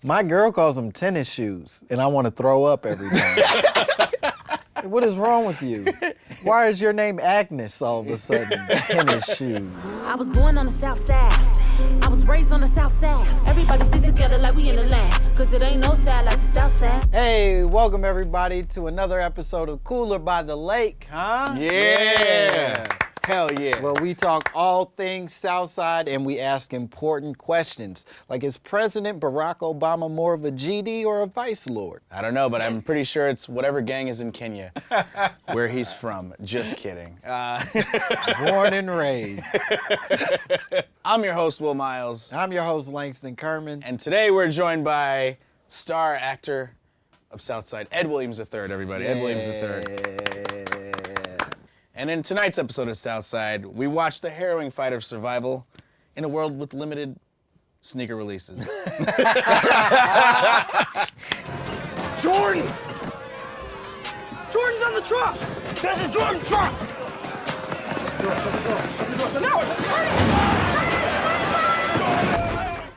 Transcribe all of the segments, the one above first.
My girl calls them tennis shoes, and I want to throw up every time. What is wrong with you? Why is your name Agnes all of a sudden? Tennis shoes. I was born on the south side. I was raised on the south side. Everybody stick together like we in the land. Cause it ain't no side like the south side. Hey, welcome everybody to another episode of Cooler by the Lake, huh? Yeah. Hell yeah. Where we talk all things Southside and we ask important questions. Like, is President Barack Obama more of a GD or a vice lord? I don't know, but I'm pretty sure it's whatever gang is in Kenya, where he's from. Just kidding. Born and raised. I'm your host, Will Miles. I'm your host, Langston Kerman. And today we're joined by star actor of Southside, Ed Williams III, everybody. Ed Williams III. And in tonight's episode of Southside, we watch the harrowing fight of survival in a world with limited sneaker releases. Jordan! Jordan's on the truck! That's a Jordan truck!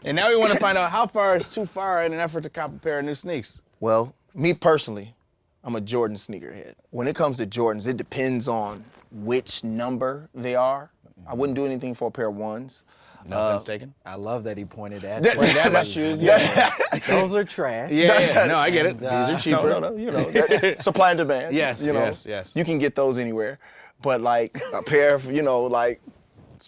And now we want to find out how far is too far in an effort to cop a pair of new sneaks. Well, me personally, I'm a Jordan sneakerhead. When it comes to Jordans, it depends on which number they are. I wouldn't do anything for a pair of ones. No offense taken. I love that he pointed at Pointed at my shoes, yeah. Those are trash. Yeah, no, I get it. These are cheaper. No, you know, supply and demand. Yes, you know, yes. You can get those anywhere. But like a pair of, like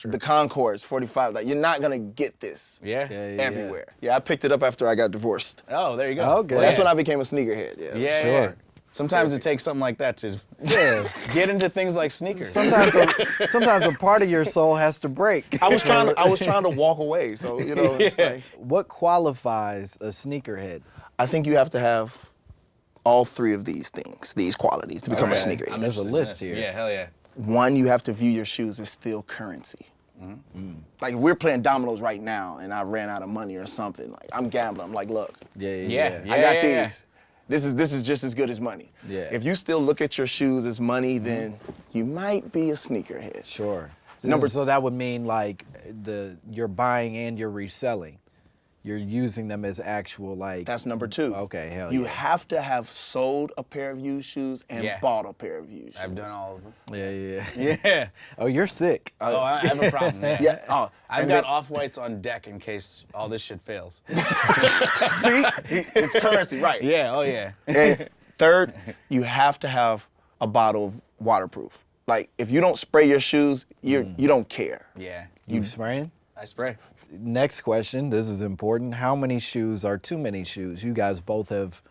the Concords 45, like you're not gonna get this Yeah. everywhere. Yeah, I picked it up after I got divorced. Oh, there you go. Okay. Well, that's when I became a sneakerhead. Yeah, Sure. yeah. Sometimes it takes something like that to get into things like sneakers. Sometimes a part of your soul has to break. I was trying to walk away, so it's like, What qualifies a sneakerhead? I think you have to have all three of these things, these qualities, to become a sneakerhead. I'm There's a interested in list this. here. Yeah, hell yeah. One, you have to view your shoes as still currency. Like if we're playing dominoes right now and I ran out of money or something, like I'm gambling. I'm like, look, Yeah. I got these. This is just as good as money. Yeah. If you still look at your shoes as money, then you might be a sneakerhead. Sure. Number- So that would mean like you're buying and you're reselling. You're using them as actual like. That's number two. Okay, hell You yeah. have to have sold a pair of used shoes and Yeah. bought a pair of used shoes. I've done all of them. Yeah. Yeah. Oh, you're sick. Oh, I have a problem. Yeah. Oh, I've and got then- off-whites on deck in case all this shit fails. See, it's currency, right? Yeah, oh yeah. And third, you have to have a bottle of waterproof. Like if you don't spray your shoes, you don't care. Yeah. You spraying? I spray. Next question. This is important. How many shoes are too many shoes? You guys both have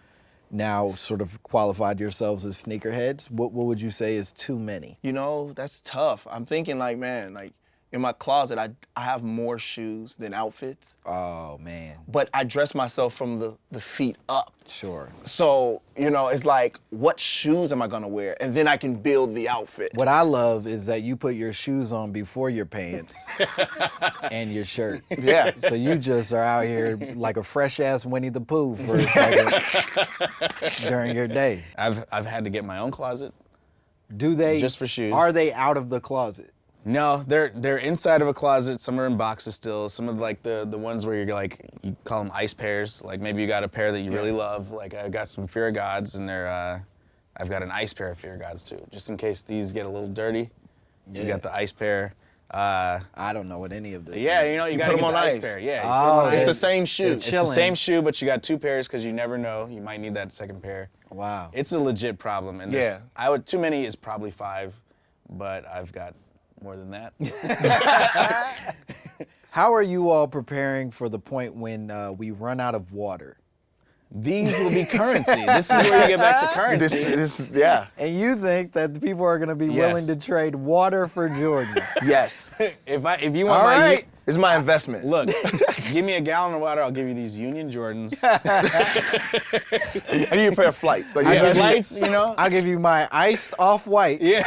now sort of qualified yourselves as sneakerheads. What would you say is too many? That's tough. I'm thinking like, man, like in my closet, I have more shoes than outfits, Oh man. but I dress myself from the feet up. Sure. So, it's like, what shoes am I gonna wear? And then I can build the outfit. What I love is that you put your shoes on before your pants and your shirt. Yeah. So you just are out here like a fresh ass Winnie the Pooh for a second during your day. I've had to get my own closet. Do they Just for shoes. Are they out of the closet? No, they're inside of a closet. Some are in boxes still. Some of like the ones where you're like, you call them ice pairs. Like maybe you got a pair that you really love. Like I've got some Fear of Gods and I've got an ice pair of Fear of Gods too. Just in case these get a little dirty. You Yeah. got the ice pair. I don't know what any of this Yeah, means. you gotta put get 'em the on ice ice. pair. Yeah, you Oh, put 'em on It's ice. the same shoe. It's the chilling. same shoe, but you got two pairs because you never know. You might need that second pair. Wow. It's a legit problem. And Yeah. too many is probably 5, but I've got more than that. How are you all preparing for the point when we run out of water? These will be currency. This is where you get back to currency. Yeah. And you think that the people are going to be willing Yes. to trade water for Jordan? Yes. If you want All my right. It's my investment. look, give me a gallon of water, I'll give you these Union Jordans. I give you a pair of flights. Like, Yeah, lights, I'll give you my iced off-white. Yeah.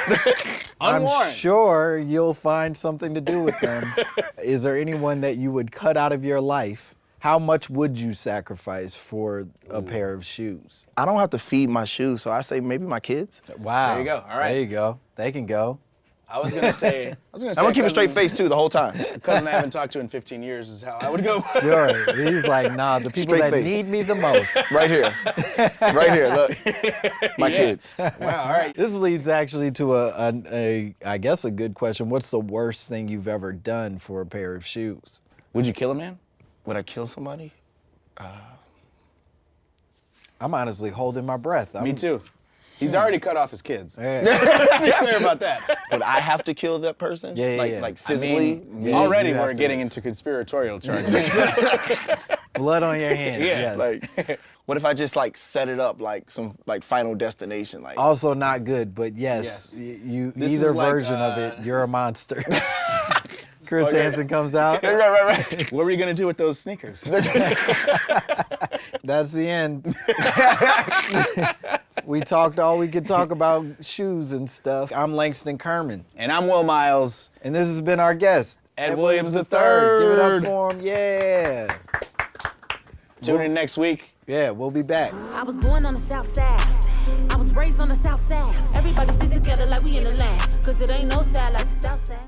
I'm Unworn. sure you'll find something to do with them. Is there anyone that you would cut out of your life? How much would you sacrifice for a pair of shoes? I don't have to feed my shoes, so I say maybe my kids. Wow. There you go. All right. There you go. They can go. I was gonna say. I'm gonna keep a straight face too the whole time. A cousin I haven't talked to in 15 years is how I would go. Sure. He's like, nah, the people Straight that face. need me the most. Right here. Right here, look. My kids. Wow. All right. This leads actually to I guess a good question. What's the worst thing you've ever done for a pair of shoes? Would you kill a man? Would I kill somebody? I'm honestly holding my breath. Me too. He's already cut off his kids. Yeah. Let's be clear about that. Would I have to kill that person? Yeah, yeah, like, yeah. like I physically? mean, Yeah, already you have we're to. getting into conspiratorial charges. Blood on your hands. Yeah, Yes. Like, what if I just like set it up like some like Final Destination? Like, Also not good, but yes, Yes. you This either is like, version of it, you're a monster. Chris Okay. Hansen comes out. right. What were you gonna do with those sneakers? That's the end. We talked all we could talk about shoes and stuff. I'm Langston Kerman, And I'm Will Miles. and this has been our guest, Ed Williams III. Give it up for him. Yeah. Tune in next week. Yeah, we'll be back. I was born on the south side. I was raised on the south side. Everybody stick together like we in the land. Cause it ain't no side like the south side.